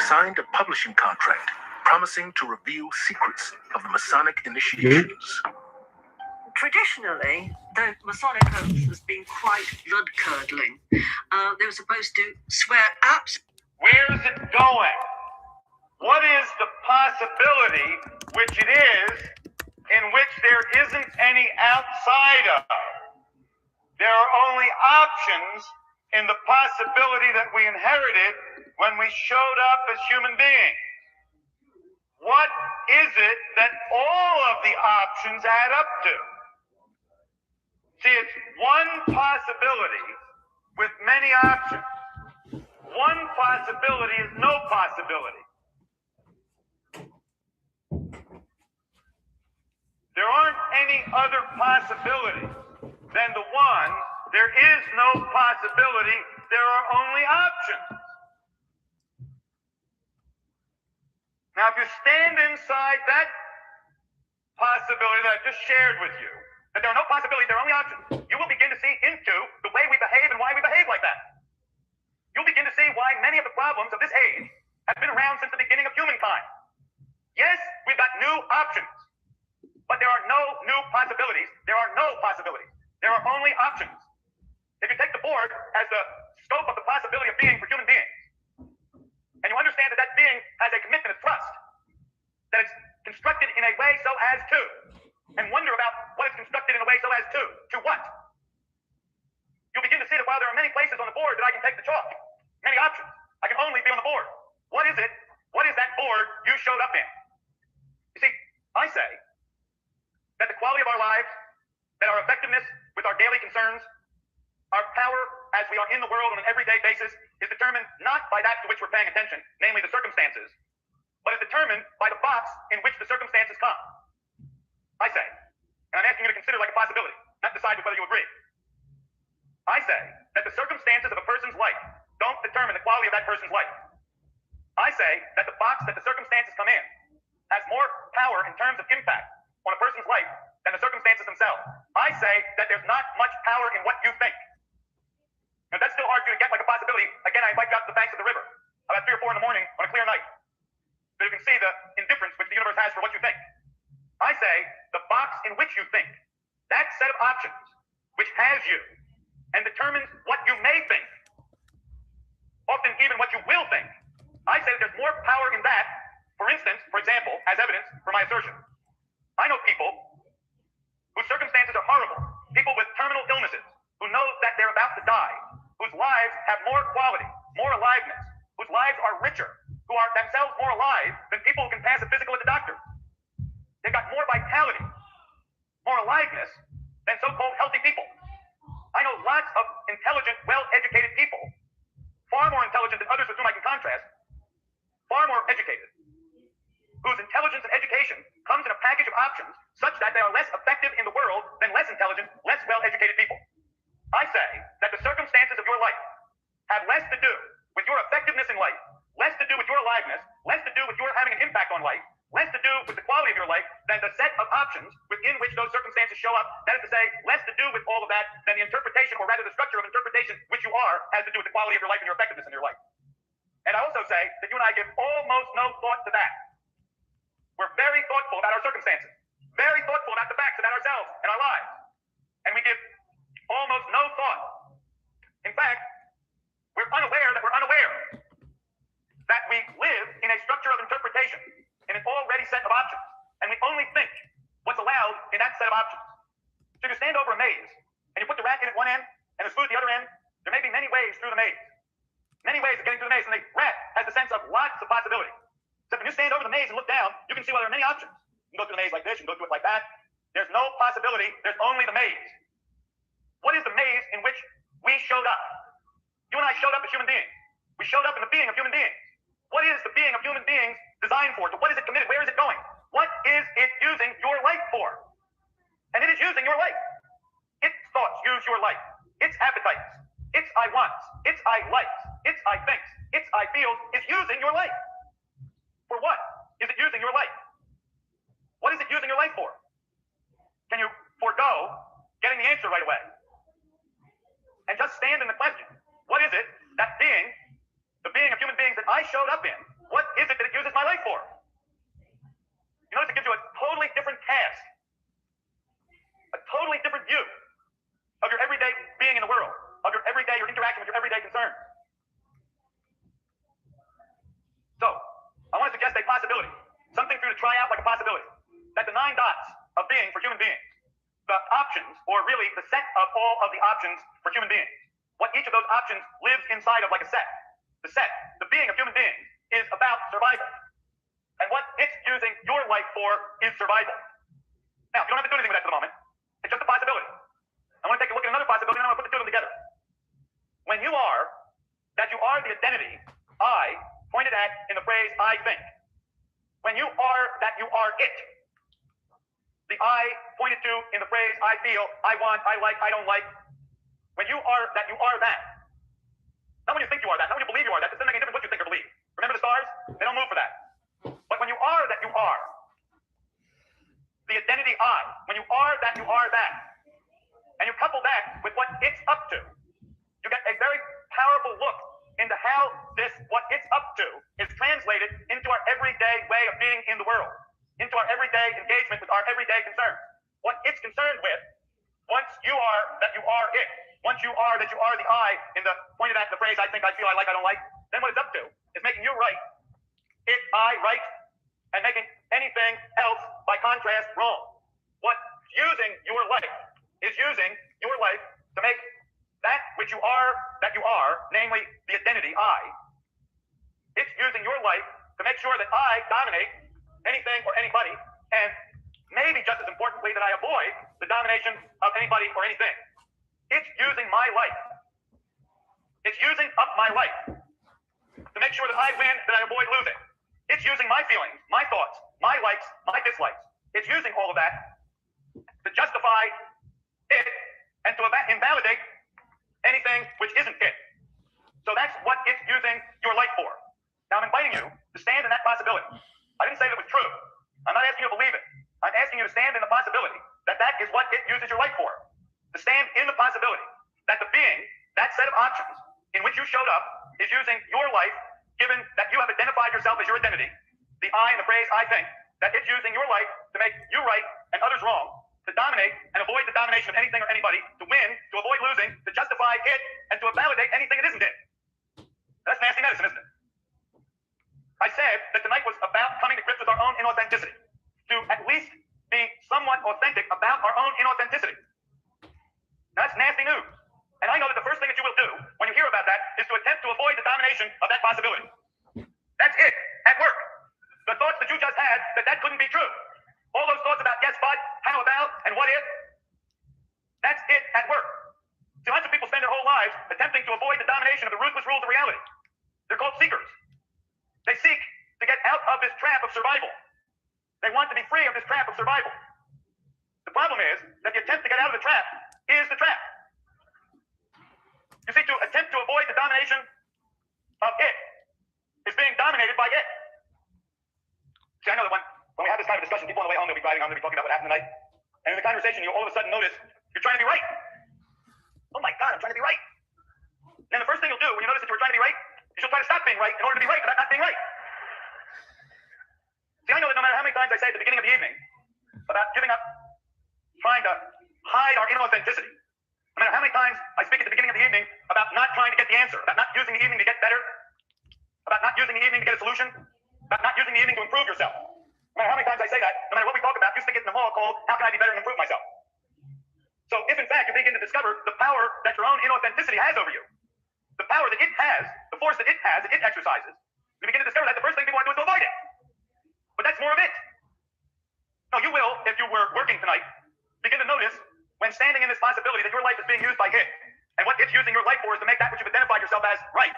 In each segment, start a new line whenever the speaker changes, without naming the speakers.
signed a publishing contract promising to reveal secrets of the Masonic initiations.
Traditionally, the Masonic oath has been quite blood-curdling. They were supposed to swear absolutely.
Where is it going? What is the possibility, which it is, in which there isn't any outside of? There are only options in the possibility that we inherited when we showed up as human beings. What is it that all of the options add up to? See, it's one possibility with many options. One possibility is no possibility. There aren't any other possibilities than the one. There is no possibility. There are only options. Now, if you stand inside that possibility that I just shared with you, that there are no possibilities, there are only options, you will begin to see into the way we behave and why we behave like that. You'll begin to see why many of the problems of this age have been around since the beginning of humankind. Yes, we've got new options, but there are no new possibilities. There are no possibilities. There are only options. If you take the board as the scope of the possibility of being for human beings, and you understand that that being has a commitment of trust, that it's constructed in a way so as to, and wonder about what it's constructed in a way so as to what? You'll begin to see that while there are many places on the board that I can take the chalk, many options, I can only be on the board. What is it? What is that board you showed up in? You see, I say that the quality of our lives, that our effectiveness with our daily concerns, our power as we are in the world on an everyday basis is determined not by that to which we're paying attention, namely the circumstances, but is determined by the box in which the circumstances come. I say, and I'm asking you to consider like a possibility, not decide whether you agree. I say that the circumstances of a person's life don't determine the quality of that person's life. I say that the box that the circumstances come in has more power in terms of impact on a person's life than the circumstances themselves. I say that there's not much power in what you think. Now, that's still hard for you to get like a possibility. Again, I invite you out to the banks of the river about 3 or 4 in the morning on a clear night, so you can see the indifference which the universe has for what you think. I say the box in which you think, that set of options which has you and determines what you may think, often even what you will think. I say that there's more power in that. For instance, for example, as evidence for my assertion, I know people whose circumstances are horrible, people with terminal illnesses, who know that they're about to die, whose lives have more quality, more aliveness, whose lives are richer, who are themselves more alive than people who can pass a physical at the doctor. They've got more vitality, more aliveness than so-called healthy people. I know lots of intelligent, well-educated people, far more intelligent than others with whom I can contrast, far more educated, whose intelligence and education comes in a package of options such that they are less effective in the world than less intelligent, less well-educated people. I say that the circumstances of your life have less to do with your effectiveness in life, less to do with your aliveness, less to do with your having an impact on life, less to do with the quality of your life than the set of options within which those circumstances show up. That is to say, less to do with all of that than the interpretation, or rather the structure of interpretation which you are, has to do with the quality of your life and your effectiveness in your life. And I also say that you and I give almost no thought to that. We're very thoughtful about our circumstances, very thoughtful about the facts about ourselves and our lives, and we give almost no thought. In fact, we're unaware that we're unaware that we live in a structure of interpretation, in an already set of options, and we only think what's allowed in that set of options. So if you stand over a maze, and you put the rat in at one end, and the spoon at the other end, there may be many ways through the maze, many ways of getting through the maze, and the rat has the sense of lots of possibility. So when you stand over the maze and look down, you can see, well, there are many options. You can go through the maze like this, you can go through it like that. There's no possibility, there's only the maze. What is the maze in which we showed up? You and I showed up as human beings. We showed up in the being of human beings. What is the being of human beings designed for? To what is it committed? Where is it going? What is it using your life for? And it is using your life. Its thoughts use your life. Its appetites, its I wants, its I likes, its I thinks, its I feels is using your life. For what is it using your life? What is it using your life for? Can you forego getting the answer right away and just stand in the question? What is it, that being, the being of human beings that I showed up in, what is it that it uses my life for? You notice it gives you a totally different task, a totally different view of your everyday being in the world, of your interaction with your everyday concerns. So, I want to suggest a possibility, something for you to try out like a possibility, that the 9 dots of being for human beings, the options, or really the set of all of the options for human beings, what each of those options lives inside of like a set. The being of human beings is about survival. And what it's using your life for is survival. Now, you don't have to do anything with that for the moment. It's just a possibility. I want to take a look at another possibility, and I want to put the two of them together. When you are the identity I pointed at in the phrase I think. When you are that you are it. The I pointed to in the phrase I feel, I want, I like, I don't like. When you are that you are that. Not when you think you are that, not when you believe you are that. It doesn't make any difference what you think or believe. Remember the stars? They don't move for that. But when you are that you are, the identity I, when you are that you are that, and you couple that with what it's up to, you get a very powerful look into how what it's up to is translated into our everyday way of being in the world, into our everyday engagement with our everyday concerns. What it's concerned with, once you are that you are it, once you are that you are the I in the pointed at the phrase I think, I feel, I like, I don't like, then what it's up to is making you right, it, I, right, and making anything else, by contrast, wrong. What using your life is using your life to make that which you are, namely the identity I, it's using your life to make sure that I dominate anything or anybody, and maybe just as importantly, that I avoid the domination of anybody or anything. It's using my life. It's using up my life to make sure that I win, that I avoid losing. It's using my feelings, my thoughts, my likes, my dislikes. It's using all of that to justify it and to invalidate anything which isn't it. So that's what it's using your life for. Now I'm inviting you to stand in that possibility. I didn't say that it was true. I'm not asking you to believe it. I'm asking you to stand in the possibility that that is what it uses your life for. To stand in the possibility that the being, that set of options in which you showed up, is using your life, given that you have identified yourself as your identity, the I in the phrase I think, that it's using your life to make you right and others wrong, to dominate and avoid the domination of anything or anybody, to win, to avoid losing, to justify it, and to invalidate anything that isn't it. That's nasty medicine, isn't it? I said that tonight was about coming to grips with our own inauthenticity, to at least be somewhat authentic about our own inauthenticity. That's nasty news. And I know that the first thing that you will do when you hear about that is to attempt to avoid the domination of that possibility. That's it, at work. The thoughts that you just had, that couldn't be true. All those thoughts about yes, but, how about, and what if, that's it at work. See, lots of people spend their whole lives attempting to avoid the domination of the ruthless rules of reality. They're called seekers. They seek to get out of this trap of survival. They want to be free of this trap of survival. The problem is that the attempt to get out of the trap is the trap. You see, to attempt to avoid the domination of it is being dominated by it. See, I know that when we have this kind of discussion, people on the way home, they'll be driving home, they'll be talking about what happened tonight. And in the conversation, you all of a sudden notice you're trying to be right. Oh my God, I'm trying to be right. And the first thing you'll do when you notice that you were trying to be right is you'll try to stop being right in order to be right about not being right. See, I know that no matter how many times I say at the beginning of the evening about giving up, trying to hide our inauthenticity, no matter how many times I speak at the beginning of the evening about not trying to get the answer, about not using the evening to get better, about not using the evening to get a solution, about not using the evening to improve yourself. No matter how many times I say that, no matter what we talk about, you stick it in the mall called, how can I be better and improve myself? So if in fact you begin to discover the power that your own inauthenticity has over you, the power that it has, the force that it has, that it exercises, you begin to discover that the first thing people want to do is to avoid it. But that's more of it. No, you will, if you were working tonight, begin to notice when standing in this possibility that your life is being used by it, and what it's using your life for is to make that which you've identified yourself as right,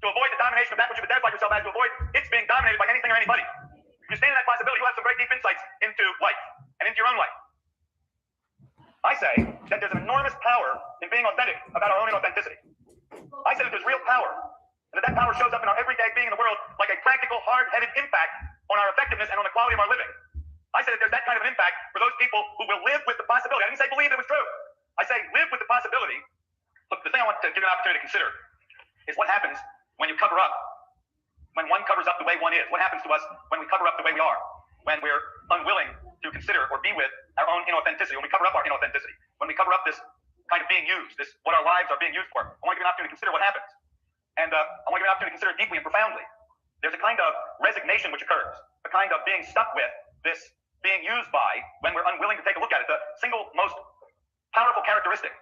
to avoid the domination of that which you've identified yourself as, to avoid its being dominated by anything or anybody. If you stand in that possibility, you have some very deep insights into life and into your own life. I say that there's an enormous power in being authentic about our own inauthenticity. I say that there's real power, and that power shows up in our everyday being in the world like a practical, hard-headed impact on our effectiveness and on the quality of our living. I say that there's that kind of an impact for those people who will live with the possibility. I didn't say believe it was true. I say live with the possibility. Look, the thing I want to give you an opportunity to consider is what happens when you cover up. When one covers up way one is? What happens to us when we cover up the way we are? When we're unwilling to consider or be with our own inauthenticity, when we cover up our inauthenticity, when we cover up this kind of being used, this what our lives are being used for. I want to give you an opportunity to consider what happens. And I want to give you an opportunity to consider it deeply and profoundly. There's a kind of resignation which occurs, a kind of being stuck with this being used by when we're unwilling to take a look at it. The single most powerful characteristic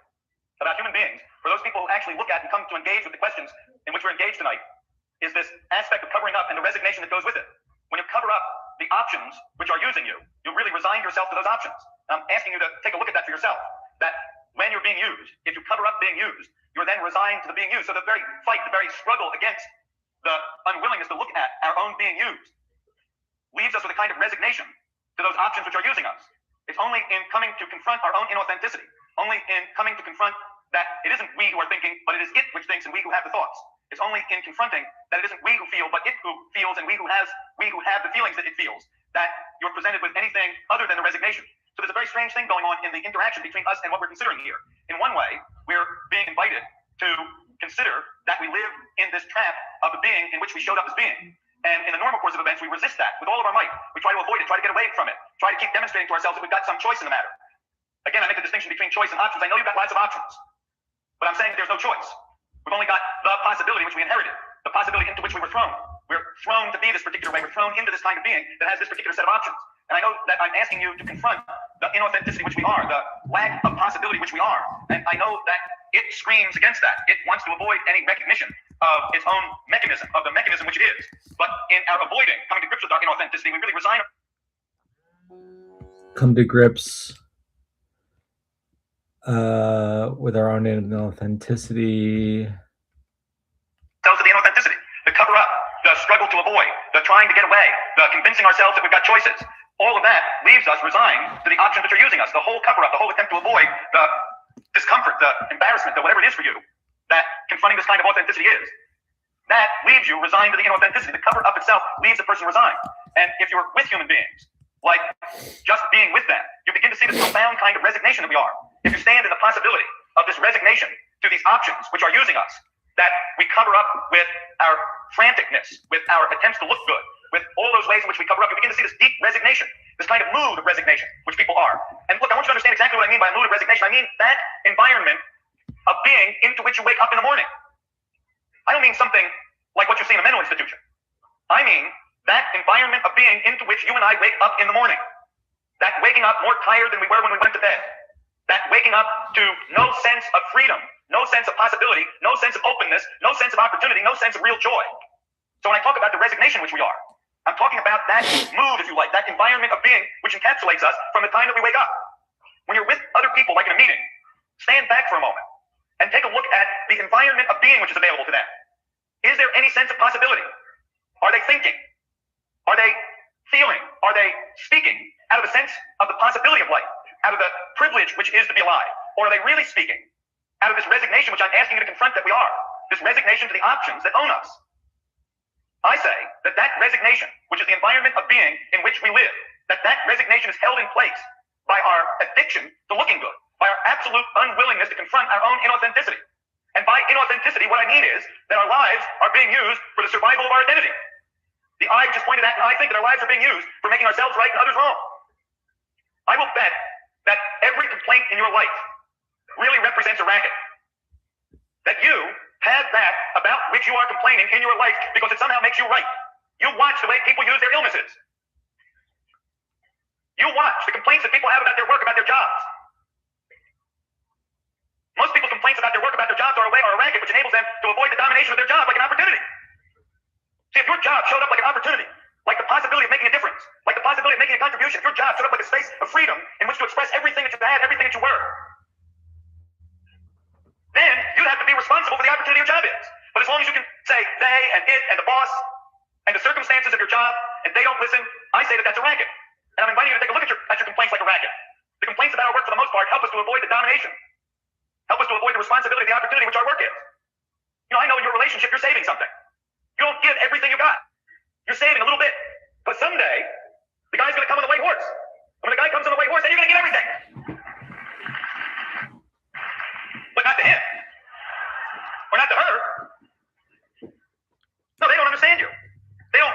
about human beings, for those people who actually look at and come to engage with the questions in which we're engaged tonight, is this aspect of covering up and the resignation that goes with it. When you cover up the options which are using you, you really resign yourself to those options. I'm asking you to take a look at that for yourself, that when you're being used, if you cover up being used, you're then resigned to the being used. So the very fight, the very struggle against the unwillingness to look at our own being used leaves us with a kind of resignation to those options which are using us. It's only in coming to confront our own inauthenticity, only in coming to confront that it isn't we who are thinking, but it is it which thinks and we who have the thoughts. It's only in confronting that it isn't we who feel, but it who feels and we who have the feelings that it feels, that you're presented with anything other than the resignation. So there's a very strange thing going on in the interaction between us and what we're considering here. In one way, we're being invited to consider that we live in this trap of the being in which we showed up as being. And in the normal course of events, we resist that with all of our might. We try to avoid it, try to get away from it, try to keep demonstrating to ourselves that we've got some choice in the matter. Again, I make the distinction between choice and options. I know you've got lots of options, but I'm saying there's no choice. We've only got the possibility which we inherited, the possibility into which we were thrown. We're thrown to be this particular way. We're thrown into this kind of being that has this particular set of options. And I know that I'm asking you to confront the inauthenticity which we are, the lack of possibility which we are. And I know that it screams against that. It wants to avoid any recognition of its own mechanism, of the mechanism which it is. But in our avoiding coming to grips with our inauthenticity, we really resign.
Come to grips with our own inauthenticity.
Ourselves of the inauthenticity, the cover up, the struggle to avoid, the trying to get away, the convincing ourselves that we've got choices. All of that leaves us resigned to the options which are using us. The whole cover up, the whole attempt to avoid the discomfort, the embarrassment, the whatever it is for you, that confronting this kind of authenticity is. That leaves you resigned to the inauthenticity. The cover up itself leaves the person resigned. And if you're with human beings, like just being with them, you begin to see this profound kind of resignation that we are. If you stand in the possibility of this resignation to these options which are using us, that we cover up with our franticness, with our attempts to look good, with all those ways in which we cover up, you begin to see this deep resignation, this kind of mood of resignation, which people are. And look, I want you to understand exactly what I mean by mood of resignation. I mean that environment of being into which you wake up in the morning. I don't mean something like what you see in a mental institution. I mean that environment of being into which you and I wake up in the morning. That waking up more tired than we were when we went to bed. That waking up to no sense of freedom, no sense of possibility, no sense of openness, no sense of opportunity, no sense of real joy. So when I talk about the resignation which we are, I'm talking about that mood, if you like, that environment of being which encapsulates us from the time that we wake up. When you're with other people, like in a meeting, stand back for a moment and take a look at the environment of being which is available to them. Is there any sense of possibility? Are they thinking? Are they feeling? Are they speaking out of a sense of the possibility of life, out of the privilege which is to be alive? Or are they really speaking out of this resignation which I'm asking you to confront that we are, this resignation to the options that own us? I say that that resignation, which is the environment of being in which we live, that resignation is held in place by our addiction to looking good, by our absolute unwillingness to confront our own inauthenticity. And by inauthenticity, what I mean is that our lives are being used for the survival of our identity. The I just pointed at, and I think that our lives are being used for making ourselves right and others wrong. I will bet that every complaint in your life really represents a racket. That you have that about which you are complaining in your life because it somehow makes you right. You watch the way people use their illnesses. You watch the complaints that people have about their work, about their jobs. Most people's complaints about their work, about their jobs are a racket which enables them to avoid the domination of their job like an opportunity. See, if your job showed up like an opportunity, like the possibility of making a difference, like the possibility of making a contribution, if your job showed up like a space of freedom in which to express everything that you had, everything that you were, then you'd have to be responsible for the opportunity your job is. But as long as you can say they and it and the boss and the circumstances of your job and they don't listen, I say that that's a racket. And I'm inviting you to take a look at your complaints like a racket. The complaints about our work for the most part help us to avoid the domination, help us to avoid the responsibility, the opportunity which our work is. You know, I know in your relationship you're saving something. You don't give everything you got. You're saving a little bit. But someday, the guy's going to come on the white horse. And when the guy comes on the white horse, then you're going to give everything. But not to him. Or not to her. No, they don't understand you. They don't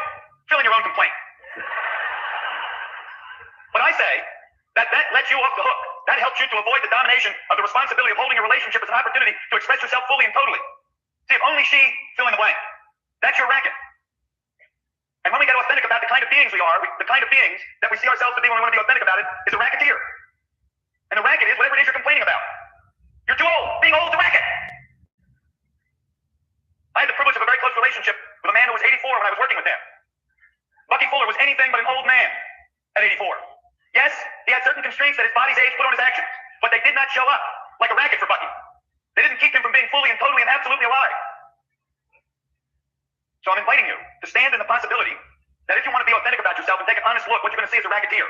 you off the hook. That helps you to avoid the domination of the responsibility of holding a relationship as an opportunity to express yourself fully and totally. See, if only she, fill in the blank. That's your racket. And when we get authentic about the kind of beings we are, the kind of beings that we see ourselves to be when we want to be authentic about it, is a racketeer. And the racket is whatever it is you're complaining about. You're too old. Being old is a racket. I had the privilege of a very close relationship with a man who was 84 when I was working with him. Bucky Fuller was anything but an old man at 84. Yes, he had certain constraints that his body's age put on his actions, but they did not show up like a racket for Bucky. They didn't keep him from being fully and totally and absolutely alive. So I'm inviting you to stand in the possibility that if you want to be authentic about yourself and take an honest look, what you're going to see is a racketeer.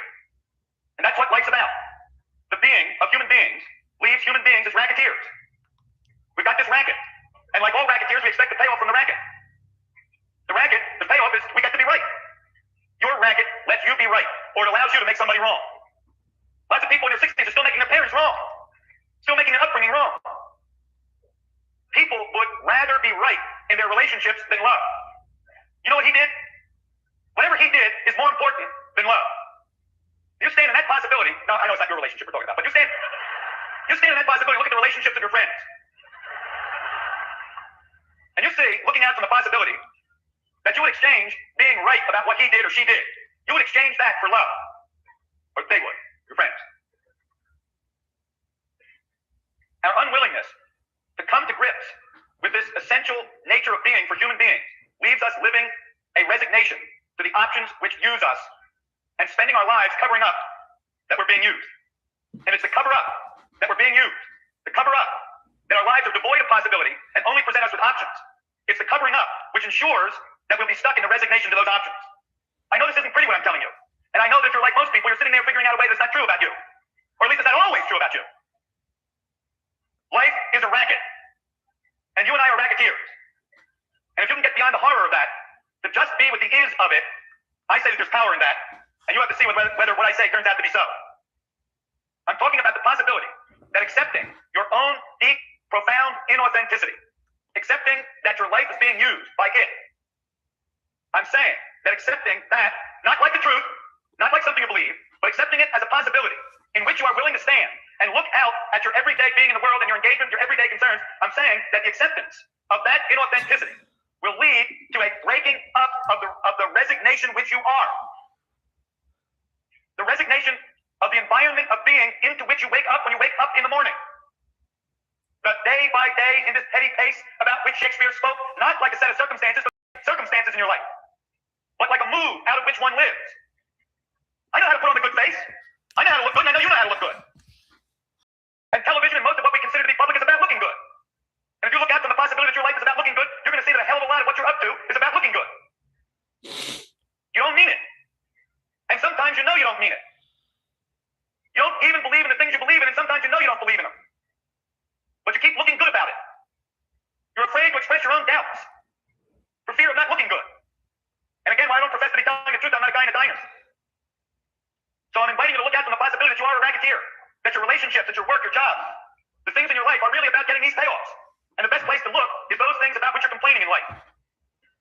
And that's what life's about. The being of human beings leaves human beings as racketeers. We've got this racket. And like all racketeers, we expect the payoff from the racket. The racket, the payoff is we get to be right. Your racket lets you be right, or it allows you to make somebody wrong. Lots of people in their 60s are still making their parents wrong. Still making their upbringing wrong. People would rather be right in their relationships than love. You know what he did? Whatever he did is more important than love. You stand in that possibility. No, I know it's not your relationship we're talking about, but you stand in that possibility. Look at the relationships of your friends. And you see, looking out from the possibility that you would exchange being right about what he did or she did. You would exchange that for love. Or they would, your friends. Our unwillingness to come to grips with this essential nature of being for human beings leaves us living a resignation to the options which use us and spending our lives covering up that we're being used. And it's the cover up that we're being used. The cover up that our lives are devoid of possibility and only present us with options. It's the covering up which ensures that we'll be stuck in the resignation to those options. I know this isn't pretty what I'm telling you. And I know that if you're like most people, you're sitting there figuring out a way that's not true about you. Or at least it's not always true about you. Life is a racket. And you and I are racketeers. And if you can get beyond the horror of that, to just be with the is of it, I say that there's power in that. And you have to see whether what I say turns out to be so. I'm talking about the possibility that accepting your own deep, profound inauthenticity, accepting that your life is being used by it. I'm saying that accepting that, not like the truth, not like something you believe, but accepting it as a possibility in which you are willing to stand and look out at your everyday being in the world and your engagement, your everyday concerns. I'm saying that the acceptance of that inauthenticity will lead to a breaking up of the resignation which you are. The resignation of the environment of being into which you wake up when you wake up in the morning. The day by day in this petty pace about which Shakespeare spoke, not like a set of circumstances, but circumstances in your life, but like a mood out of which one lives. I know how to put on the good face. I know how to look good, and I know you know how to look good. And television and most of what we consider to be public is about looking good. And if you look out from the possibility that your life is about looking good, you're going to see that a hell of a lot of what you're up to is about looking good. You don't mean it. And sometimes you know you don't mean it. You don't even believe in the things you believe in, and sometimes you know you don't believe in them. But you keep looking good about it. You're afraid to express your own doubts for fear of not looking good. And again, while I don't profess to be telling the truth, I'm not a guy in a diner. So I'm inviting you to look out from the possibility that you are a racketeer, that your relationships, that your work, your job, the things in your life are really about getting these payoffs. And the best place to look is those things about which you're complaining in life.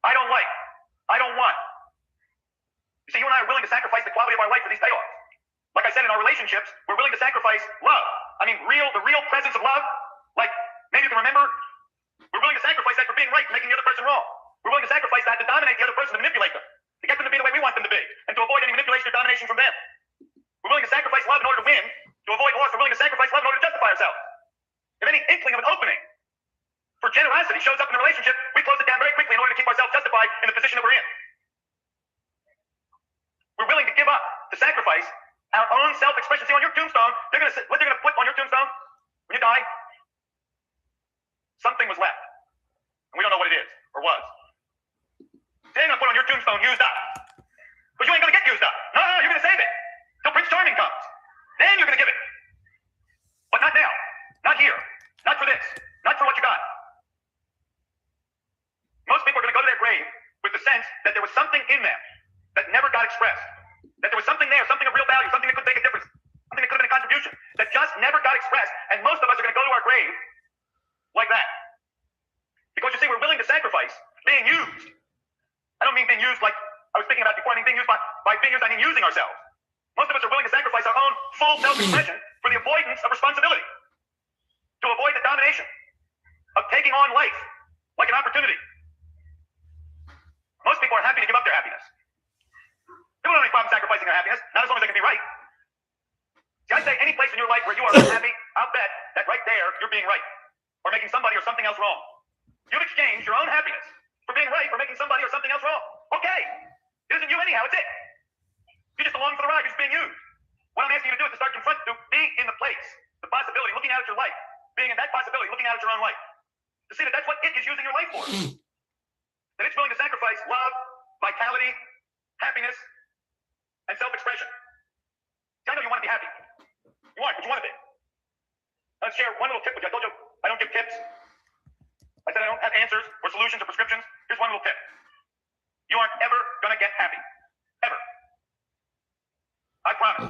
I don't like. I don't want. You see, you and I are willing to sacrifice the quality of our life for these payoffs. Like I said, in our relationships, we're willing to sacrifice love. I mean, the real presence of love. Like, maybe you can remember, we're willing to sacrifice that for being right, making the other person wrong. We're willing to sacrifice that to dominate the other person, to manipulate them, to get them to be the way we want them to be, and to avoid any manipulation or domination from them. We're willing to sacrifice love in order to win, to avoid loss. We're willing to sacrifice love in order to justify ourselves. If any inkling of an opening for generosity shows up in the relationship, we close it down very quickly in order to keep ourselves justified in the position that we're in. We're willing to give up, to sacrifice our own self-expression. See, on your tombstone, what they're going to put on your tombstone when you die, something was left. And we don't know what it is, or was. They're going to put on your tombstone, used up. But you ain't going to get used up. No, you're going to save it till Prince Charming comes. Then you're going to give it. But not now. Not here. Not for this. Not for what you got. Most people are going to go to their grave with the sense that there was something in them that never got expressed. That there was something there, something of real value, something that could make a difference, something that could have been a contribution, that just never got expressed. And most of us are going to go to our grave like that. Because you see, we're willing to sacrifice being used. I don't mean being used like I was thinking about before. I mean being used by being used, I mean using ourselves. Most of us are willing to sacrifice our own full self-expression for the avoidance of responsibility, to avoid the domination of taking on life like an opportunity. Most people are happy to give up their happiness. People don't have any problem sacrificing their happiness, not as long as they can be right. See, I say any place in your life where you are unhappy, I'll bet that right there you're being right, or making somebody or something else wrong. You've exchanged your own happiness for being right or making somebody or something else wrong. Okay, it isn't you anyhow, it's it. You just along for the ride, you're just being used. What I'm asking you to do is to start confronting, to be in the place, the possibility, looking out at your life, being in that possibility, looking out at your own life, to see that that's what it is using your life for. That it's willing to sacrifice love, vitality, happiness, and self-expression. See, I know you want to be happy. You aren't, but you want to be. Let's share one little tip with you. I told you I don't give tips. I said I don't have answers or solutions or prescriptions. Here's one little tip. You aren't ever going to get happy. Ever. I promise.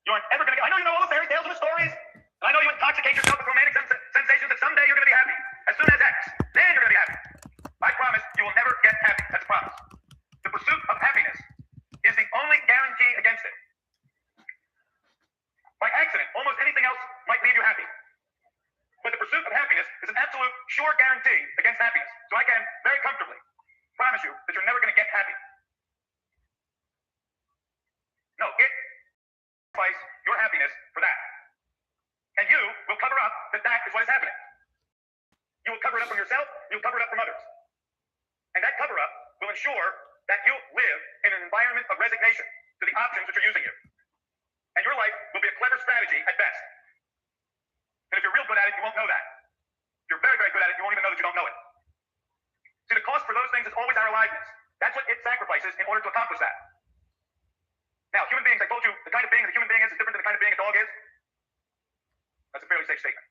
You aren't ever going to get... I know you know all the fairy tales and the stories. And I know you intoxicate yourself with romantic sensations that someday you're going to be happy. As soon as X, then you're going to be happy. I promise you will never get happy. That's a promise. The pursuit of happiness is the only guarantee against it. By accident, almost anything else might leave you happy. But the pursuit of happiness is an absolute sure guarantee against happiness. So I can very comfortably promise you that you're never going to get happy. No, it sacrifice your happiness for that. And you will cover up that that is what is happening. You will cover it up from yourself, you'll cover it up from others. And that cover up will ensure that you live in an environment of resignation to the options which are using you. And your life will be a clever strategy at best. And if you're real good at it, you won't know that. If you're very, very good at it, you won't even know that you don't know it. See, the cost for those things is always our aliveness. That's what it sacrifices in order to accomplish that. Now, human beings, I told you, the kind of being that a human being is different than the kind of being a dog is. That's a fairly safe statement.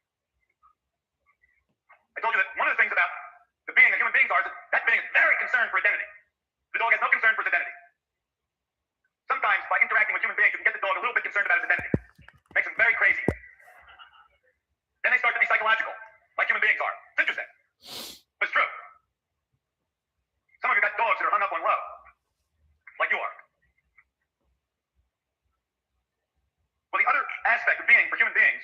I told you that one of the things about the being that human beings are is that being is very concerned for identity. The dog has no concern for its identity. Sometimes, by interacting with human beings, you can get the dog a little bit concerned about its identity. Makes him very crazy. Then they start to be psychological, like human beings are. It's interesting. But it's true. Some of you got dogs that are hung up on love, like you are. Well, the other aspect of being for human beings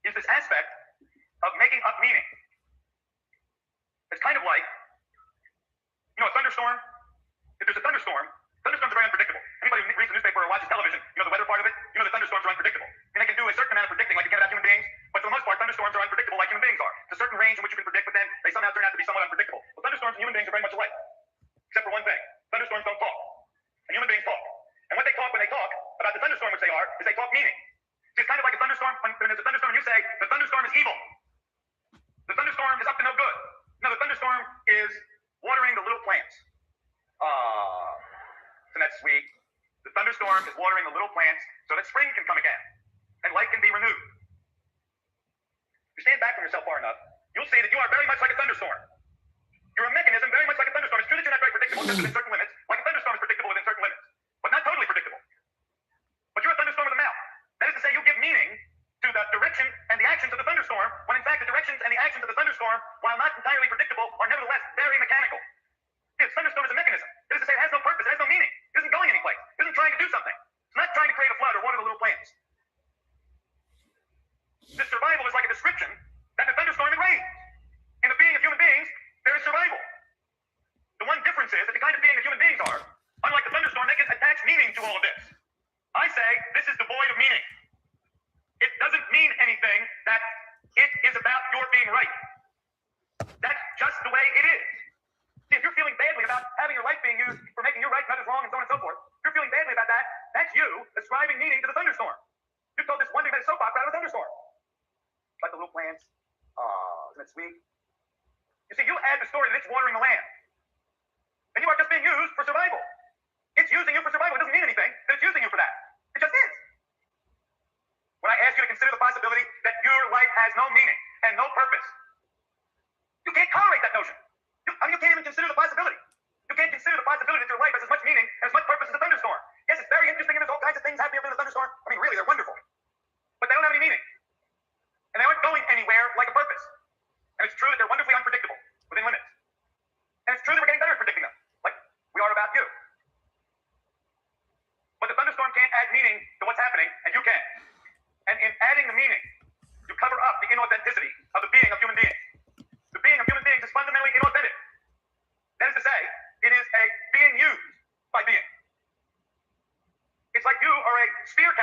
is this aspect of making up meaning. It's kind of like, you know, a thunderstorm. If there's a thunderstorms are very unpredictable. Anybody who reads the newspaper or watches television, you know the weather part of it, you know the thunderstorms are unpredictable. And they can do a certain amount of predicting like you can about human beings, but for the most part, thunderstorms are unpredictable like human beings are. It's a certain range in which you can predict, but then they somehow turn out to be somewhat unpredictable. Well, thunderstorms and human beings are very much alike. Except for one thing. Thunderstorms don't talk. And human beings talk. And what they talk when they talk about the thunderstorm which they are, is they talk meaning. It's kind of like a thunderstorm, when there's a thunderstorm and you say, the thunderstorm is evil. The thunderstorm is up to no good. No, the thunderstorm is watering the little plants. Isn't that sweet? The thunderstorm is watering the little plants so that spring can come again and life can be renewed. If you stand back from yourself far enough, you'll see that you are very much like a thunderstorm. You're a mechanism very much like a thunderstorm. It's true that you're not very predictable just within certain limits, like a thunderstorm is predictable within certain limits, but not totally predictable. But you're a thunderstorm with a mouth. That is to say, you give meaning to the direction and the actions of the thunderstorm, when in fact the directions and the actions of the thunderstorm, while not entirely predictable, are nevertheless very mechanical. The thunderstorm is a mechanism. That is to say, it has no purpose, it has no meaning. It isn't going anyplace. It isn't trying to do something. It's not trying to create a flood or water the little plants. This survival is like a description that the thunderstorm it rains. In the being of human beings, there is survival. The one difference is that the kind of being that human beings are, unlike the thunderstorm, they can attach meaning to all of this. I say this is devoid of meaning. It doesn't mean anything that it is about your being right. That's just the way it is. See, if you're feeling badly about having your life being used for making you right and others wrong and so on and so forth, if you're feeling badly about that, that's you ascribing meaning to the thunderstorm. You told this one thing about a soap opera out of a thunderstorm. Like the little plants. Isn't it sweet? You see, you add the story that it's watering the land. And you are just being used for survival. It's using you for survival. It doesn't mean anything that it's using you for that. It just is. When I ask you to consider the possibility that your life has no meaning and no purpose, you can't tolerate that notion. You can't even consider the possibility. You can't consider the possibility that your life has as much meaning and as much purpose as a thunderstorm. Yes, it's very interesting and there's all kinds of things happening within a thunderstorm. I mean, really, they're wonderful. But they don't have any meaning. And they aren't going anywhere like a purpose. And it's true that they're wonderfully unpredictable within limits. And it's true that we're getting better at predicting them, like we are about you. But the thunderstorm can't add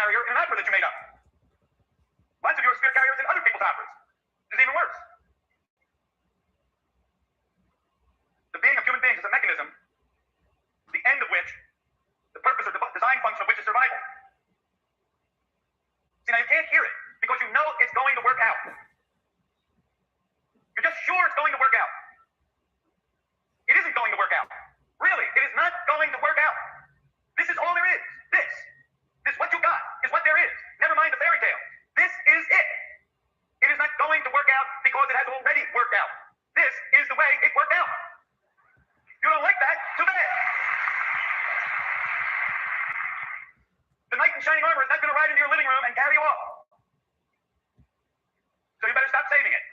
carrier in an opera that you made up. Lots of you are spirit carriers in other people's operas. It's even worse. The being of human beings is a mechanism, the end of which, the purpose or design function of which is survival. See, now you can't hear it because you know it's going to work out. You're just sure it's going to work out. It isn't going to work out. Really, it is not going to work out. This is all there is. This what you got is what there is. Never mind the fairy tale. This is it. It is not going to work out because it has already worked out. This is the way it worked out. You don't like that? Too bad. The knight in shining armor is not going to ride into your living room and carry you off. So you better stop saving it.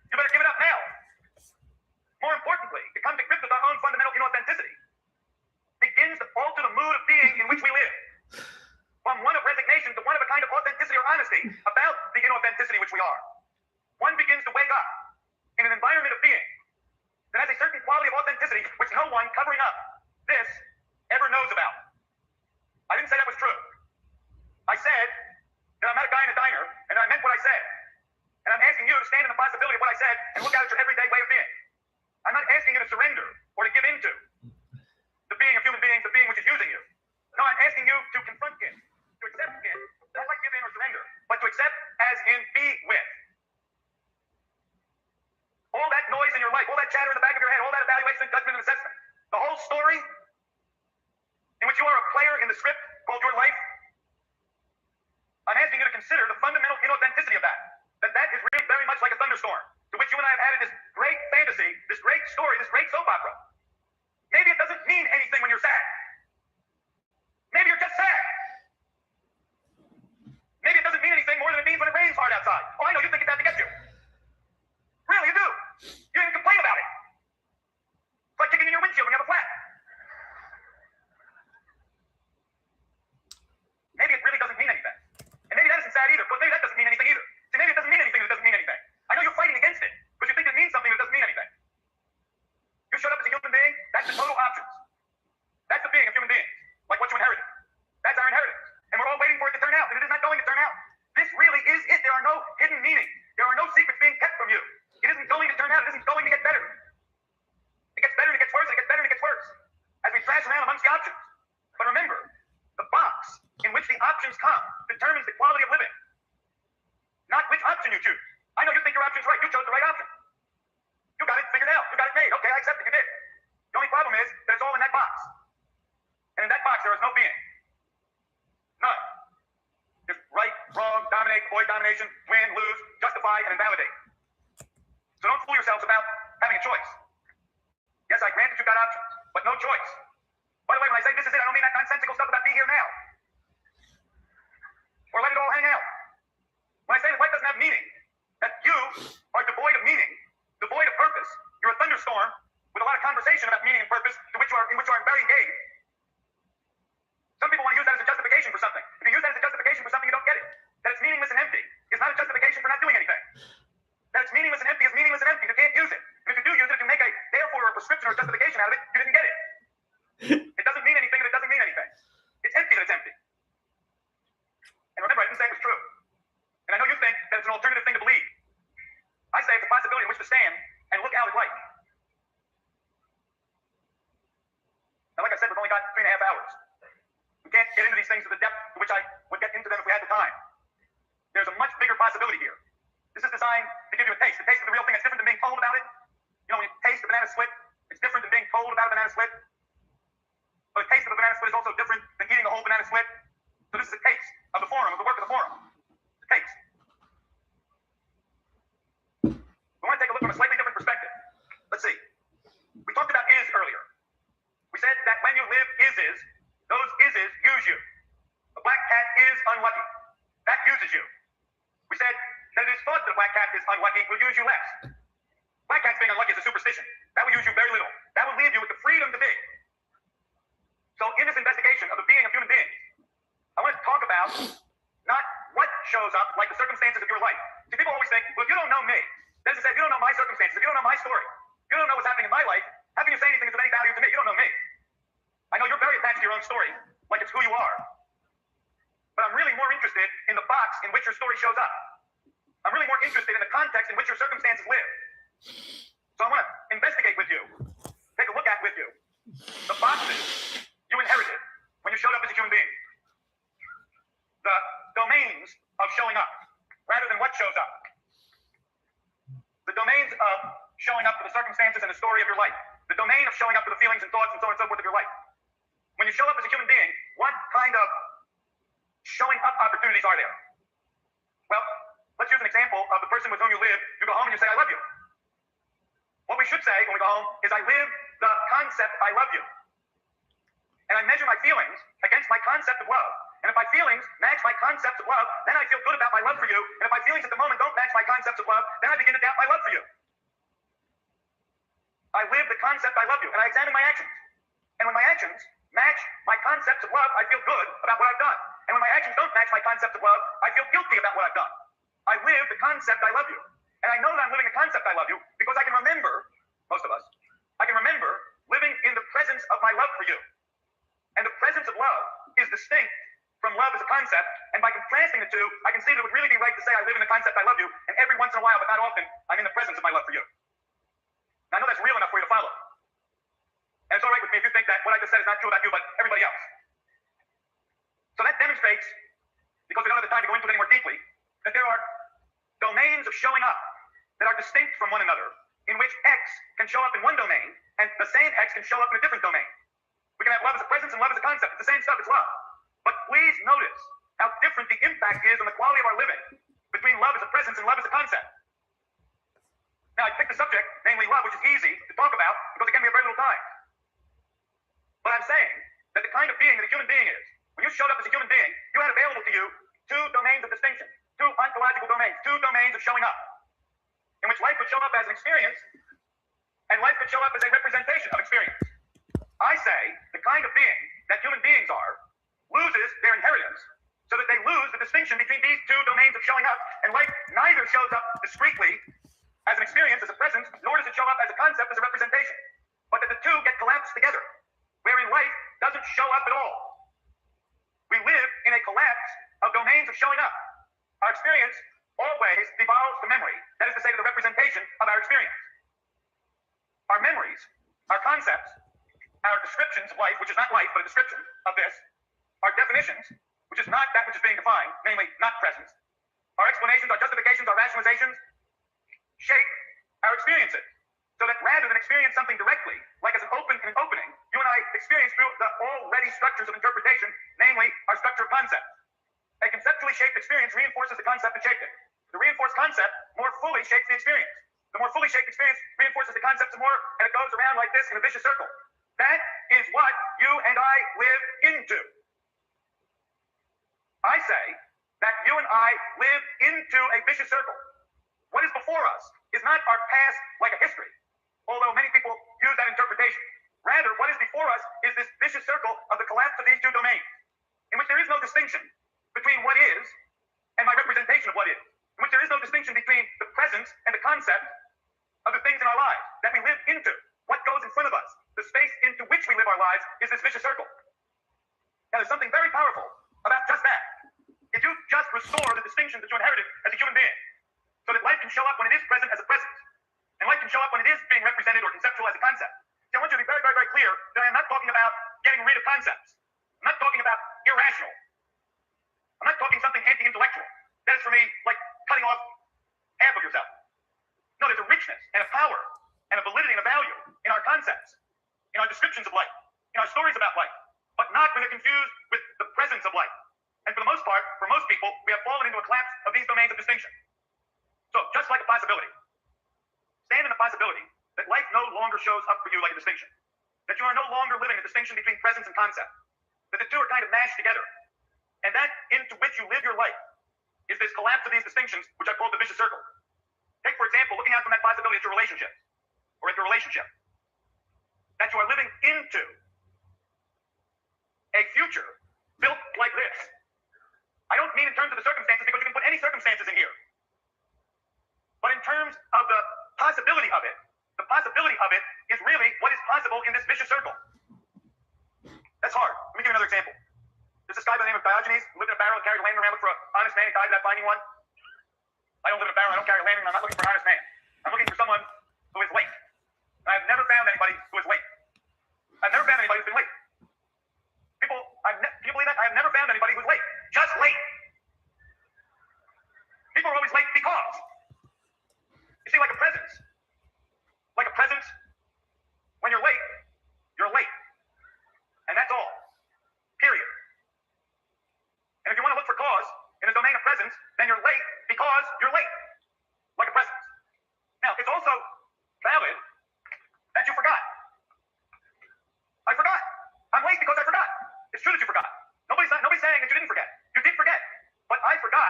You better give it up now. More importantly, to come to grips with our own fundamental inauthenticity begins to alter the mood of being in which we live. From one of resignation to one of a kind of authenticity or honesty about the inauthenticity which we are. One begins to wake up in an environment of being that has a certain quality of authenticity which no one covering up this ever knows about. I didn't say that was true. I said that I met a guy in a diner, and I meant what I said. And I'm asking you to stand in the possibility of what I said and look out at your everyday way of being. I'm not asking you to surrender or to give into the being of human beings, the being which is using you. No, I'm asking you to confront it, to accept it, not like give in or surrender, but to accept as in be with. All that noise in your life, all that chatter in the back of your head, all that evaluation and judgment and assessment, the whole story in which you are a player in the script called your life, I'm asking you to consider the fundamental inauthenticity of that. That is really very much like a thunderstorm, to which you and I have added this great fantasy, this great story, this great soap opera. Maybe it doesn't mean anything when you're sad. Maybe you're just sad. Maybe it doesn't mean anything more than it means when it rains hard outside. Oh, I know, you think it's out to get you. Really, you do. You even complain about it. It's like kicking in your windshield when you have a flat. Maybe it really doesn't mean anything. And maybe that isn't sad either, but maybe that doesn't mean anything either. See, maybe it doesn't mean anything that doesn't mean anything. I know you're fighting against it, but you think it means something that doesn't mean anything. You showed up as a human being, that's the total options. That's the being of human beings, like what you inherited. That's our inheritance. And we're all waiting for it to turn out, and it is not going to turn out. This really is it. There are no hidden meanings. There are no secrets being kept from you. It isn't going to turn out. It isn't going to get better. It gets better and it gets worse and it gets better and it gets worse as we thrash around amongst the options. But remember, the box in which the options come determines the quality of living, not which option you choose. I know you think your option's right. You chose the right option. You got it figured out. You got it made. Okay, I accept it. You did. The only problem is that it's all in that box. And in that box, there is no being. None. Just right, wrong, dominate, avoid domination, win, lose, justify, and invalidate. So don't fool yourselves about having a choice. Yes, I grant that you've got options, but no choice. By the way, when I say this is it, I don't mean that nonsensical stuff about be here now. Or let it all hang out. When I say that life doesn't have meaning, that you are devoid of meaning, devoid of purpose, you're a thunderstorm with a lot of conversation about meaning and purpose in which you are very engaged. Some people want to use that as a justification for something. If you use that as a justification for something, you don't get it. That it's meaningless and empty is not a justification for not doing anything. That it's meaningless and empty is meaningless and empty. You can't use it. And if you do use it, if you make a therefore or a prescription or a justification out of it, you didn't get it. It doesn't mean anything and it doesn't mean anything. It's empty that it's empty. And remember, I didn't say it was true. And I know you think that it's an alternative thing to believe. I say it's a possibility in which to stand and look out at life. Now, like I said, we've only got 3.5 hours. We can't get into these things to the depth to which I would get into them if we had the time. There's a much bigger possibility here. This is designed to give you a taste of the real thing. It's different than being told about it. You know, when you taste a banana split, it's different than being told about a banana split. But the taste of a banana split is also different than eating a whole banana split. So this is a taste of the forum, of the work of the forum. It's a taste. We want to take a look from a slightly different perspective. Let's see. We talked about is earlier. We said that when you live is, those ises use you. A black cat is unlucky. That uses you. We said that it is thought that a black cat is unlucky will use you less. Black cats being unlucky is a superstition. That will use you very little. That will leave you with the freedom to be. So in this investigation of the being of human beings, I want to talk about not what shows up like the circumstances of your life. See, people always think, well, if you don't know me, as I said, if you don't know my circumstances, if you don't know my story, you don't know what's happening in my life, how can you say anything that's of any value to me? You don't know me. I know you're very attached to your own story, like it's who you are. in which your story shows up. I'm really more interested in the context in which your circumstances live. So I want to investigate with you, take a look at with you, the boxes you inherited when you showed up as a human being. The domains of showing up, rather than what shows up. The domains of showing up for the circumstances and the story of your life. The domain of showing up for the feelings and thoughts and so on and so forth of your life. When you show up as a human being, what kind of showing up opportunities are there? Well, let's use an example of the person with whom you live. You go home and you say, I love you. What we should say when we go home is, I live the concept I love you. And I measure my feelings against my concept of love. And if my feelings match my concepts of love, then I feel good about my love for you. And if my feelings at the moment don't match my concepts of love, then I begin to doubt my love for you. I live the concept I love you, and I examine my actions. And when my actions match my concepts of love, I feel good about what I've done. And when my actions don't match my concept of love, I feel guilty about what I've done. I live the concept I love you. And I know that I'm living the concept I love you because I can remember, most of us, I can remember living in the presence of my love for you. And the presence of love is distinct from love as a concept. And by contrasting the two, I can see that it would really be right to say I live in the concept I love you. And every once in a while, but not often, I'm in the presence of my love for you. Now, I know that's real enough for you to follow. And it's all right with me if you think that what I just said is not true about you, but everybody else. So that demonstrates, because we don't have the time to go into it any more deeply, that there are domains of showing up that are distinct from one another, in which X can show up in one domain, and the same X can show up in a different domain. We can have love as a presence and love as a concept. It's the same stuff, it's love. But please notice how different the impact is on the quality of our living between love as a presence and love as a concept. Now, I picked the subject, namely love, which is easy to talk about because again, we have very little time. But I'm saying that the kind of being that a human being is, when you showed up as a human being, you had available to you two domains of distinction, two ontological domains, two domains of showing up, in which life could show up as an experience, and life could show up as a representation of experience. I say the kind of being that human beings are loses their inheritance, so that they lose the distinction between these two domains of showing up, and life neither shows up discreetly as an experience, as a presence, nor does it show up as a concept, as a representation, but that the two get collapsed together, wherein life doesn't show up at all. We live in a collapse of domains of showing up. Our experience always devolves to memory, that is to say, to the representation of our experience. Our memories, our concepts, our descriptions of life, which is not life, but a description of this, our definitions, which is not that which is being defined, namely not presence, our explanations, our justifications, our rationalizations, shape our experiences. So that rather than experience something directly, like as an opening, you and I experience through the already structures of interpretation, namely our structure of concept. A conceptually shaped experience reinforces the concept that shaped it. The reinforced concept more fully shapes the experience. The more fully shaped experience reinforces the concept some more, and it goes around like this in a vicious circle. That is what you and I live into. I say that you and I live into a vicious circle. What is before us is not our past like a history, although many people use that interpretation. Rather, what is before us is this vicious circle of the collapse of these two domains, in which there is no distinction between what is and my representation of what is, in which there is no distinction between the presence and the concept of the things in our lives that we live into. What goes in front of us, the space into which we live our lives, is this vicious circle. Now, there's something very powerful about just that. If you just restore the distinction that you inherited as a human being, so that life can show up when it is present as a presence, and life can show up when it is being represented or conceptual as a concept. See, I want you to be very, very, very clear that I am not talking about getting rid of concepts. I'm not talking about irrational. I'm not talking something anti-intellectual. That is for me like cutting off half of yourself. No, there's a richness and a power and a validity and a value in our concepts, in our descriptions of life, in our stories about life, but not when they're confused with the presence of life. And for the most part, for most people, we have fallen into a collapse of these domains of distinction. So, just like a possibility, stand in the possibility that life no longer shows up for you like a distinction, that you are no longer living a distinction between presence and concept, that the two are kind of mashed together, and that into which you live your life is this collapse of these distinctions, which I call the vicious circle. Take, for example, looking out from that possibility at your relationships, or at your relationship, that you are living into a future built like this. I don't mean in terms of the circumstances, because you can put any circumstances in here. But in terms of the possibility of it is really what is possible in this vicious circle. That's hard. Let me give you another example. The There's this guy by the name of Diogenes who lived in a barrel and carried a lantern around looking for an honest man. He died without finding one. I don't live in a barrel. I don't carry a lantern. I'm not looking for an honest man. I'm looking for someone who is late. And I've never found anybody who is late. I've never found anybody who's been late. People, can you believe that? I have never found anybody who's late. Just late. People are always late because. You see, like a present. Like a present, when you're late, you're late. And that's all. Period. And if you want to look for cause in the domain of presence, then you're late because you're late. Like a present. Now, it's also valid that you forgot. I forgot. I'm late because I forgot. It's true that you forgot. Nobody's saying that you didn't forget. You did forget. But I forgot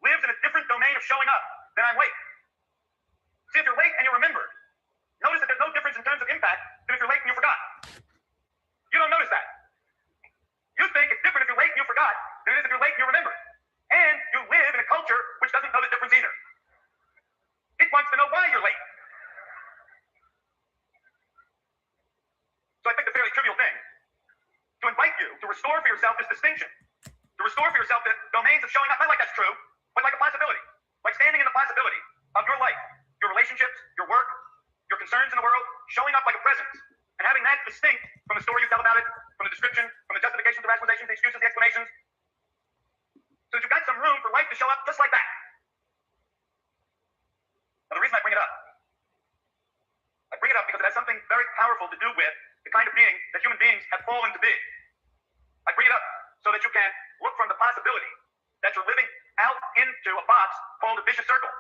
lives in a different domain of showing up than I'm late. See, if you're late and you remembered, notice that there's no difference in terms of impact than if you're late and you forgot. You don't notice that. You think it's different if you're late and you forgot than it is if you're late and you remembered. And you live in a culture which doesn't know the difference either. It wants to know why you're late. So I think the fairly trivial thing to invite you to restore for yourself this distinction, to restore for yourself the domains of showing up, not like that's true, but like a possibility, like standing in the possibility of your life, your relationships, your work, your concerns in the world, showing up like a presence, and having that distinct from the story you tell about it, from the description, from the justifications, the rationalizations, the excuses, the explanations, so that you've got some room for life to show up just like that. Now, the reason I bring it up because it has something very powerful to do with the kind of being that human beings have fallen to be. I bring it up so that you can look from the possibility that you're living out into a box called a vicious circle,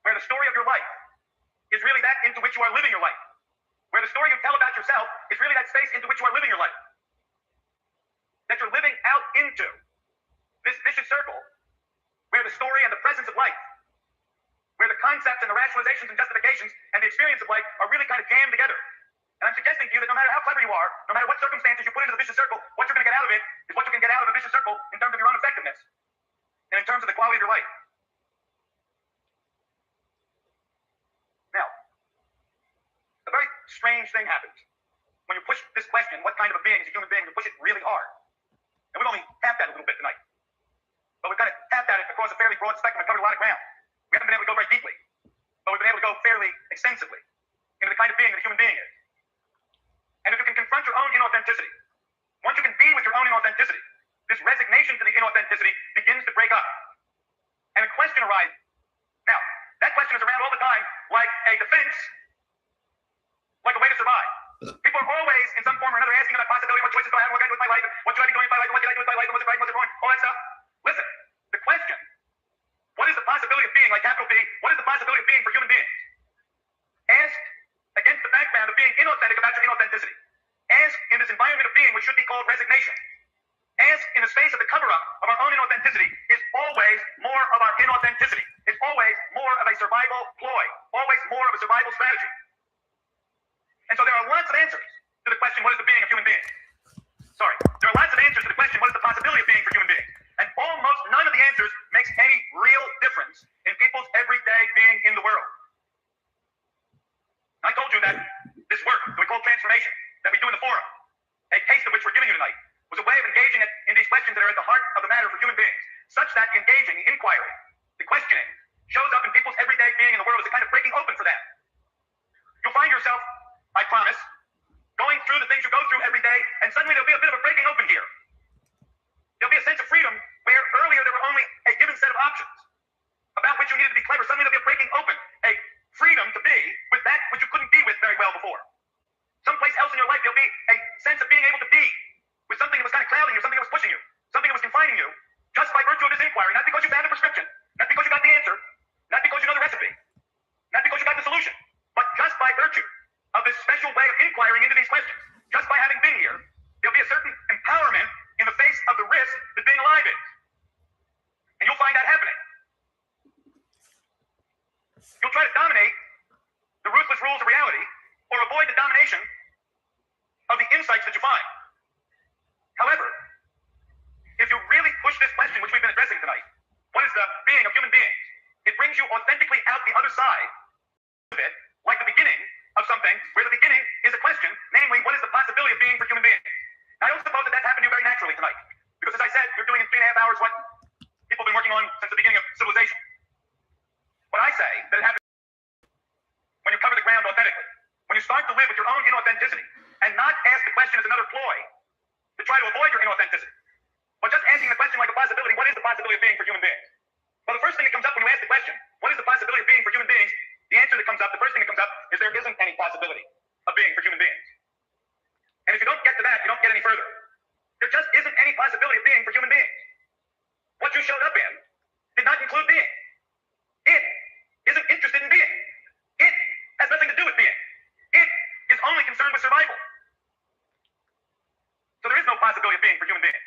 where the story of your life is really that into which you are living your life, where the story you tell about yourself is really that space into which you are living your life, that you're living out into this vicious circle, where the story and the presence of life, where the concepts and the rationalizations and justifications and the experience of life are really kind of jammed together. And I'm suggesting to you that no matter how clever you are, no matter what circumstances you put into the vicious circle, what you're going to get out of it is what you can get out of a vicious circle in terms of your own effectiveness and in terms of the quality of your life. Now, a very strange thing happens when you push this question, what kind of a being is a human being, you push it really hard. And we've only tapped at it a little bit tonight. But we've kind of tapped at it across a fairly broad spectrum and covered a lot of ground. We haven't been able to go very deeply, but we've been able to go fairly extensively into the kind of being that a human being is. And if you can confront your own inauthenticity, once you can be with your own inauthenticity, this resignation to the inauthenticity begins to break up. And a question arises. Now, that question is around all the time like a defense, like a way to survive. People are always, in some form or another, asking about possibility, what choices do I have, what can I do with my life, what should I be doing with my life, what should I do with my life, what's it right, what's it wrong, all that stuff. Listen, the question, what is the possibility of being, like capital B, what is the possibility of being for human beings? Ask against the background of being inauthentic about your inauthenticity. Ask in this environment of being, which should be called resignation. Ask in the space of the cover-up of our own inauthenticity is always more of our inauthenticity. It's always more of a survival ploy, always more of a survival strategy. And so there are lots of answers to the question, what is the being of human beings? Sorry. There are lots of answers to the question, what is the possibility of being for human beings? And almost none of the answers makes any real difference in people's everyday being in the world. I told you that this work that we call transformation, that we do in the forum, a taste of which we're giving you tonight, was a way of engaging in these questions that are at the heart of the matter for human beings, such that the engaging, the inquiry, the questioning shows up in people's everyday being in the world as a kind of breaking open for them. You'll find yourself, I promise, going through the things you go through every day, and suddenly there'll be a bit of a breaking open here. There'll be a sense of freedom where earlier there were only a given set of options about which you needed to be clever. Suddenly there'll be a breaking open, a freedom to be with that which you couldn't be with very well before. Someplace else in your life, there'll be a sense of being able to be with something that was kind of clouding you, something that was pushing you, something that was confining you, just by virtue of this inquiry, not because you found a prescription, not because you got the answer, not because you know the recipe, not because you got the solution, but just by virtue of this special way of inquiring into these questions. Just by having been here, there'll be a certain empowerment in the face of the risk that being alive is. And you'll find that happening. You'll try to dominate the ruthless rules of reality or avoid the domination of the insights that you find. However, if you really push this question, which we've been addressing tonight, what is the being of human beings? It brings you authentically out the other side of it, like the beginning of something, where the beginning is a question, namely, what is the possibility of being for human beings? Now, I don't suppose that live with your own inauthenticity and not ask the question as another ploy to try to avoid your inauthenticity, but just asking the question like a possibility, what is the possibility of being for human beings? Well, the first thing that comes up when you ask the question, what is the possibility of being for human beings? The answer that comes up, the first thing that comes up is there isn't any possibility of being for human beings. And if you don't get to that, you don't get any further. There just isn't any possibility of being for human beings. What you showed up in did not include being. It isn't interested in being. It has nothing to do with being. It is only concerned with survival. So there is no possibility of being for human beings.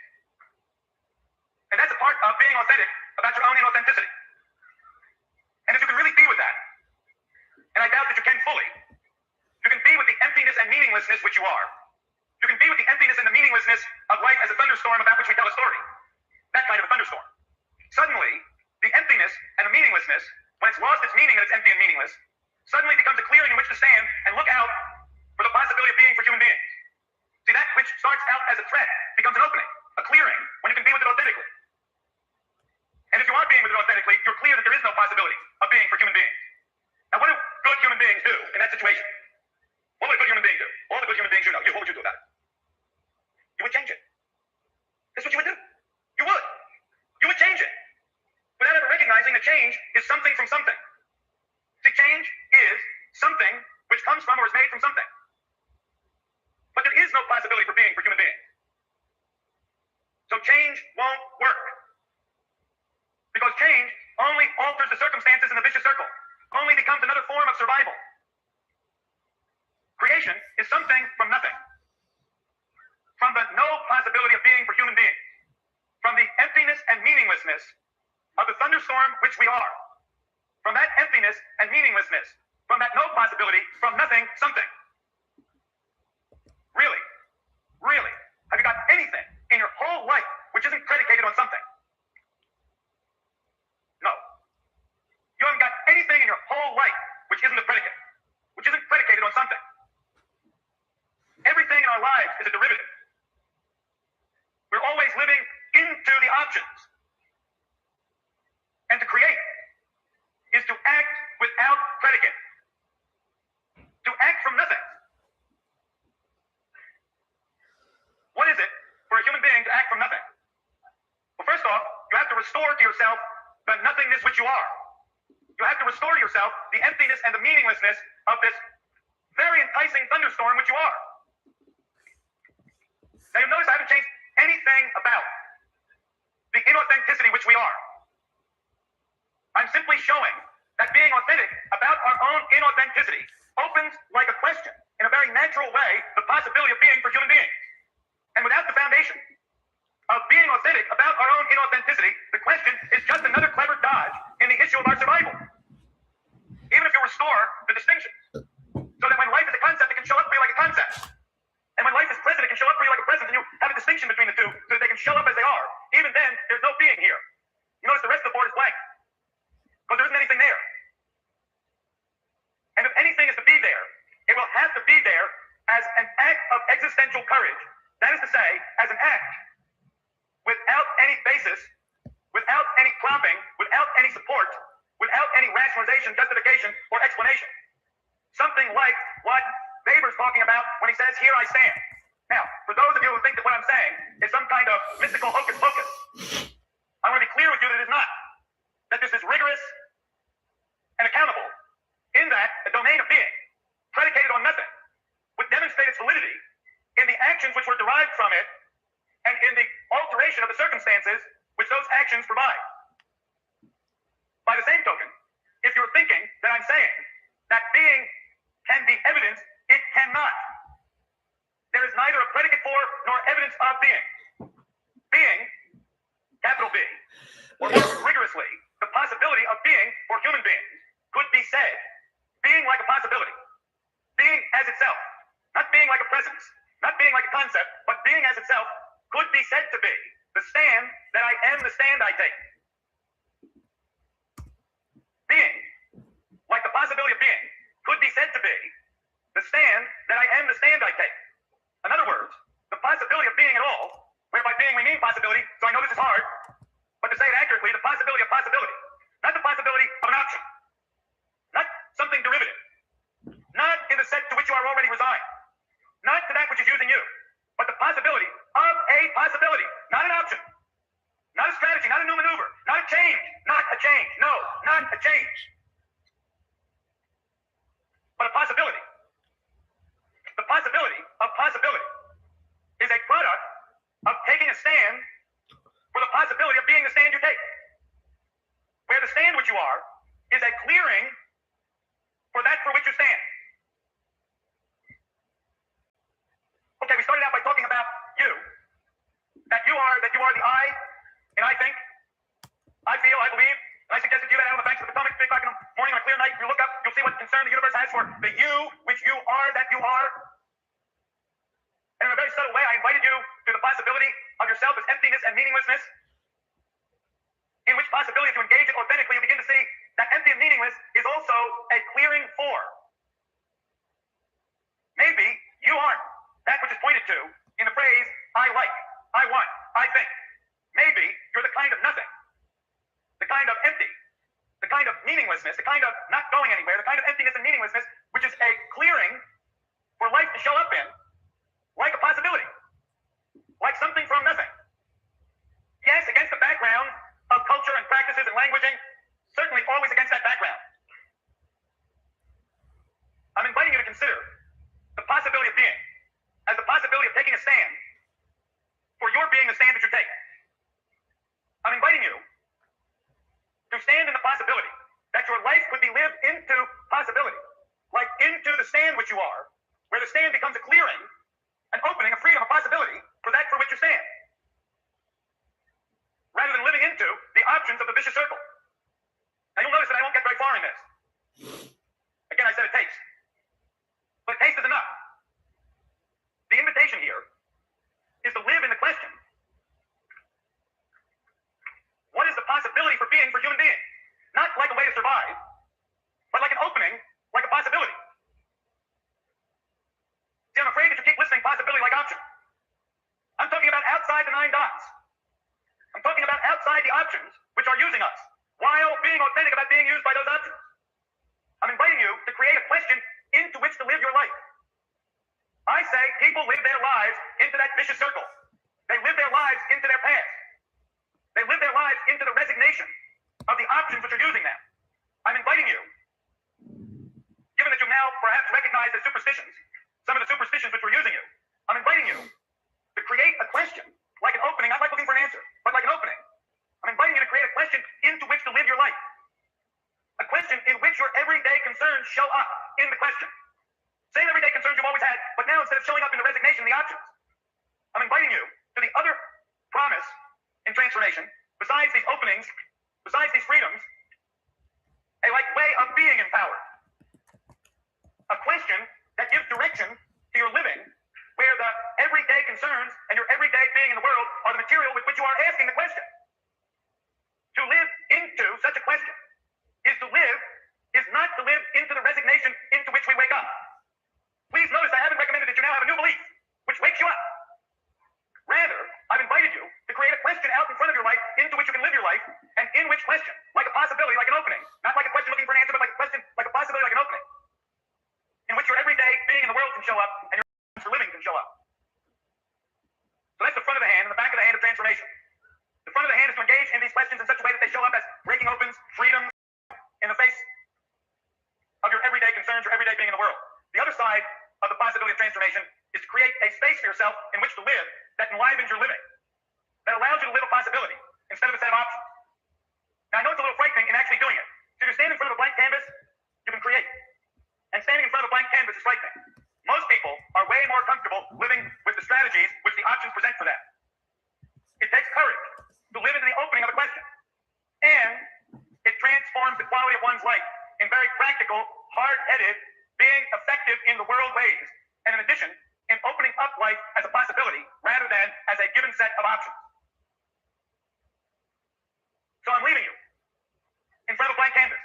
And that's a part of being authentic about your own inauthenticity. And if you can really be with that, and I doubt that you can fully, you can be with the emptiness and meaninglessness which you are. You can be with the emptiness and the meaninglessness of life as a thunderstorm about which we tell a story. That kind of a thunderstorm. Suddenly, the emptiness and the meaninglessness, when it's lost its meaning and it's empty and meaningless, suddenly becomes a clearing in which to stand and look out for the possibility of being for human beings. See, that which starts out as a threat becomes an opening, a clearing, when you can be with it authentically. And if you are being with it authentically, you're clear that there is no possibility of being for human beings. Now, what do good human beings do in that situation? What would a good human being do? All the good human beings you know, what would you do about it? You would change it. That's what you would do. You would. You would change it. Without ever recognizing that change is something from something. See, change is something which comes from or is made from something. But there is no possibility for being for human beings. So change won't work. Because change only alters the circumstances in the vicious circle. Only becomes another form of survival. Creation is something from nothing. From the no possibility of being for human beings. From the emptiness and meaninglessness of the thunderstorm which we are. From that emptiness and meaninglessness. From that no possibility, from nothing, something. Really? Really? Have you got anything in your whole life which isn't predicated on something? No. You haven't got anything in your whole life which isn't a predicate, which isn't predicated on something. Everything in our lives is a derivative. We're always living into the options. And to create is to act without predicate. To act from nothing. What is it for a human being to act from nothing? Well, first off, you have to restore to yourself the nothingness which you are. You have to restore to yourself the emptiness and the meaninglessness of this very enticing thunderstorm which you are. Now, you'll notice I haven't changed anything about the inauthenticity which we are. I'm simply showing that being authentic about our own inauthenticity opens like a question, in a very natural way, the possibility of being for human beings. And without the foundation of being authentic about our own inauthenticity, the question is just another clever dodge in the issue of our survival. Even if you restore the distinctions, so that when life is a concept, it can show up for you like a concept. And when life is present, it can show up for you like a present, and you have a distinction between the two, so that they can show up as they are. Even then, there's no being here. You notice the rest of the board is blank, because there isn't anything there. And if anything is to be there, it will have to be there as an act of existential courage. That is to say, as an act without any basis, without any prompting, without any support, without any rationalization, justification, or explanation. Something like what Weber's talking about when he says, "Here I stand." Now, for those of you who think that what I'm saying is some kind of mystical hocus pocus, I want to be clear with you that it is not. That this is rigorous and accountable, in that a domain of being, predicated on nothing, would demonstrate its validity in the actions which were derived from it, and in the alteration of the circumstances which those actions provide. By the same token, if you're thinking that I'm saying that being can be evidence, it cannot. There is neither a predicate for nor evidence of being. Being, capital B, or more rigorously, the possibility of being for human beings could be said, being like a possibility, being as itself, not being like a presence, not being like a concept, but being as itself could be said to be the stand that I am, the stand I take. Being, like the possibility of being, could be said to be the stand that I am, the stand I take. In other words, the possibility of being at all, whereby being we mean possibility, so I know this is hard, but to say it accurately, the possibility of possibility, not the possibility of an option, not something derivative, not in the set to which you are already resigned. not to that which is using you, but the possibility of a possibility, not an option, not a strategy, not a new maneuver, not a change, no, not a change, but a possibility. The possibility of possibility is a product of taking a stand for the possibility of being the stand you take. Where the stand which you are is a clearing for that for which you stand. Okay, we started out by talking about you. That you are the I, and I think, I feel, I believe, and I suggested to you that out on the banks of the Potomac, 3 o'clock in the morning on a clear night, you look up, you'll see what concern the universe has for the you which you are, that you are. And in a very subtle way, I invited you to the possibility of yourself as emptiness and meaninglessness, in which possibility, if you engage it authentically, you begin to see that empty and meaningless is also a clearing for. Maybe you aren't that which is pointed to in the phrase, I like, I want, I think. Maybe you're the kind of nothing, the kind of empty, the kind of meaninglessness, the kind of not going anywhere, the kind of emptiness and meaninglessness, which is a clearing for life to show up in, like a possibility, like something from nothing. Yes, against the background of culture and practices and languaging, certainly always against that background. I'm inviting you to consider the possibility of being as the possibility of taking a stand for your being the stand that you take. I'm inviting you to stand in the possibility that your life could be lived into possibility, like into the stand which you are, where the stand becomes a clearing, an opening, a freedom, a possibility for that for which you stand, rather than living into the options of the vicious circle. Now you'll notice that I won't get very far in this. Again, I said a taste. But a taste is enough. The invitation here is to live in the question, what is the possibility for being for human beings? Not like a way to survive, but like an opening, like a possibility. See, I'm afraid that you keep listening possibility like option. I'm talking about outside the 9 dots. I'm talking about outside the options which are using us, while being authentic about being used by those options. I'm inviting you to create a question into which to live your life. I say people live their lives into that vicious circle. They live their lives into their past. They live their lives into the resignation of the options which are using them. I'm inviting you, given that you now perhaps recognize as superstitions, some of the superstitions which were using you, I'm inviting you to create a question, like an opening, not like looking for an answer, but like an opening. I'm inviting you to create a question into which to live your life. A question in which your everyday concerns show up in the question. Same everyday concerns you've always had, but now instead of showing up in the resignation, the options. I'm inviting you to the other promise in transformation, besides these openings, besides these freedoms, a like way of being empowered. A question that gives direction to your living, where the everyday concerns and your everyday being in the world are the material with which you are asking the question. To live into such a question is not to live into the resignation into which we wake up. Please notice I haven't recommended that you now have a new belief, which wakes you up. Rather, I've invited you to create a question out in front of your life into which you can live your life, and in which question, like a possibility, like an opening, not like a question looking for an answer, but like a question, like a possibility, like an opening, in which your everyday being in the world can show up, and your for living can show up. So that's the front of the hand, and the back of the hand of transformation. The front of the hand is to engage in these questions in such a way that they show up as breaking opens, freedom in the face of your everyday concerns, your everyday being in the world. The other side of the possibility of transformation is to create a space for yourself in which to live that enlivens your living, that allows you to live a possibility instead of a set of options. Now, I know it's a little frightening in actually doing it. So if you stand in front of a blank canvas, you can create. And standing in front of a blank canvas is frightening. Most people are way more comfortable living with the strategies which the options present for them. It takes courage to live into the opening of a question. And it transforms the quality of one's life in very practical, hard-headed, being effective in the world ways. And in addition, in opening up life as a possibility rather than as a given set of options. So I'm leaving you in front of a blank canvas.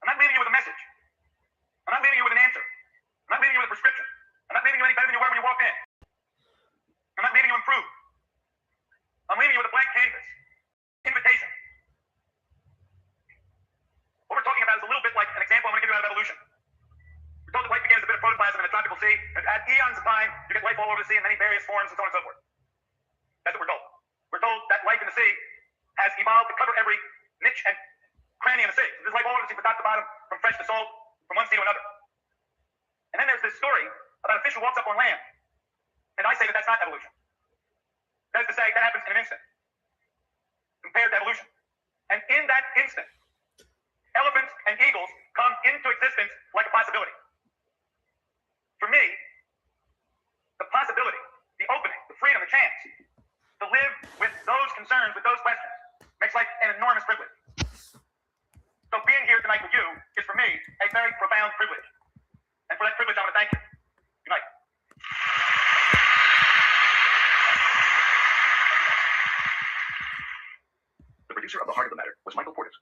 I'm not leaving you with a message. I'm not leaving you with an answer. I'm not leaving you with a prescription. I'm not leaving you any better than you were when you walked in. I'm not leaving you improved. I'm leaving you with a blank canvas. Invitation. What we're talking about is a little bit like an example I'm going to give you out of evolution. We're told that life began as a bit of protoplasm in a tropical people see. At eons of time, you get life all over the sea in many various forms and so on and so forth. That's what we're told. We're told that life in the sea has evolved to cover every niche and cranny in the sea. So there's life all over the sea from top to bottom, from fresh to salt, from one sea to another. And then there's this story about a fish who walks up on land. And I say that that's not evolution. That is to say, that happens in an instant, compared to evolution. And in that instant, elephants and eagles come into existence like a possibility. For me, the possibility, the opening, the freedom, the chance to live with those concerns, with those questions, makes life an enormous privilege. So being here tonight with you is, for me, a very profound privilege. And for that privilege, I want to thank you. Good night. The producer of The Heart of the Matter was Michael Portis.